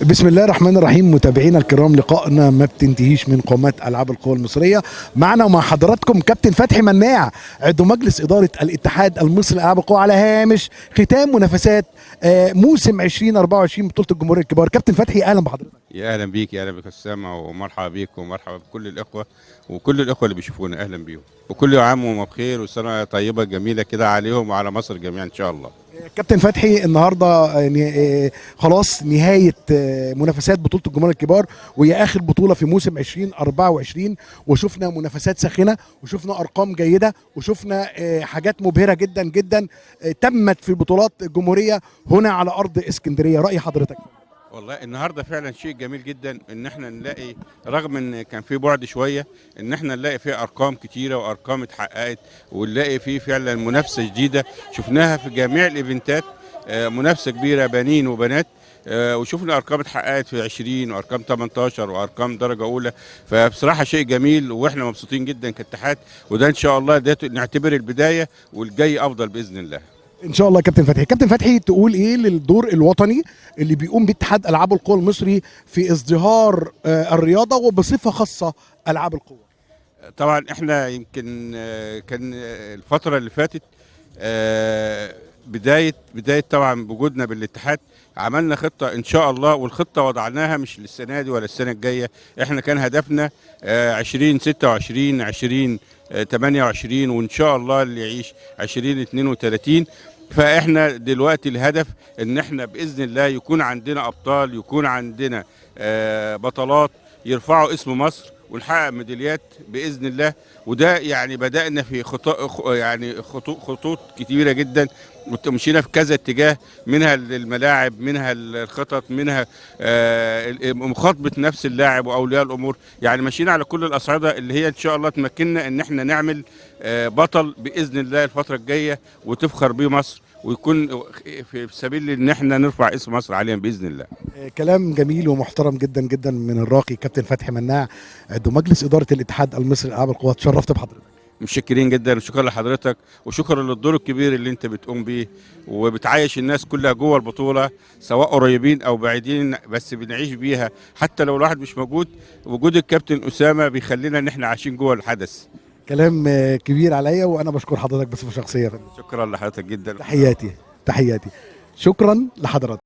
بسم الله الرحمن الرحيم. متابعينا الكرام، لقائنا ما بتنتهيش من قامات العاب القوى المصريه. معنا ومع حضراتكم كابتن فتحي مناع، عضو مجلس اداره الاتحاد المصري لالعاب القوى، على هامش ختام منافسات موسم 2024 بطوله الجمهوريه الكبار. كابتن فتحي، اهلا بحضرتك. يا اهلا بيك، يا اهلا بك اسامه، ومرحبا بيك ومرحبا بكل الاخوه وكل الاخوه اللي بيشوفونا، اهلا بيهم وكل عام وهم بخير وسنه طيبه جميله كده عليهم وعلى مصر جميعا ان شاء الله. كابتن فتحي، النهارده خلاص نهايه منافسات بطوله الجمهوريه الكبار، وهي اخر بطوله في موسم 2024، وشفنا منافسات ساخنه وشفنا ارقام جيده وشفنا حاجات مبهره جدا جدا تمت في بطولات الجمهوريه هنا على ارض اسكندريه. راي حضرتك؟ والله النهارده فعلا شيء جميل جدا ان احنا نلاقي، رغم ان كان في بعد شويه، ان احنا نلاقي فيه ارقام كتيره وارقام اتحققت، ونلاقي فيه فعلا منافسه جديده شفناها في جميع الايفنتات، منافسه كبيره بنين وبنات، وشفنا ارقام اتحققت في 20 وارقام 18 وارقام درجه اولى. فبصراحه شيء جميل واحنا مبسوطين جدا كاتحاد، وده ان شاء الله ده نعتبر البدايه والجاي افضل باذن الله. ان شاء الله. كابتن فتحي، كابتن فتحي، تقول ايه للدور الوطني اللي بيقوم بيه اتحاد العاب القوى المصري في ازدهار الرياضه وبصفه خاصه العاب القوى؟ طبعا احنا يمكن كان الفتره اللي فاتت بدايه طبعا بوجودنا بالاتحاد عملنا خطه ان شاء الله، والخطه وضعناها مش للسنه دي ولا السنه الجايه. احنا كان هدفنا 2026 2028 وان شاء الله اللي يعيش 2032. فاحنا دلوقتي الهدف ان احنا باذن الله يكون عندنا ابطال، يكون عندنا بطلات يرفعوا اسم مصر ونحقق ميداليات باذن الله. وده يعني بدانا في خطوط كتيره جدا، ومشينا في كذا اتجاه، منها الملاعب، منها الخطط، منها مخاطبه نفس اللاعب واولياء الامور. يعني ماشيين على كل الاصعده اللي هي ان شاء الله تمكننا ان احنا نعمل بطل باذن الله الفتره الجايه وتفخر بيه مصر، ويكون في سبيل ان احنا نرفع اسم مصر عليا باذن الله. كلام جميل ومحترم جدا جدا من الراقي كابتن فتحي مناع، عضو مجلس اداره الاتحاد المصري لالعاب القوى. تشرفت بحضرتك. متشكرين جدا، وشكرا لحضرتك، وشكرا للدور الكبير اللي انت بتقوم بيه وبتعايش الناس كلها جوه البطوله، سواء قريبين او بعيدين، بس بنعيش بيها حتى لو الواحد مش موجود. وجود الكابتن اسامه بيخلينا ان احنا عايشين جوه الحدث. كلام كبير عليا، وانا بشكر حضرتك بصفه شخصيه. شكرا لحضرتك جدا. تحياتي. شكرا لحضرتك.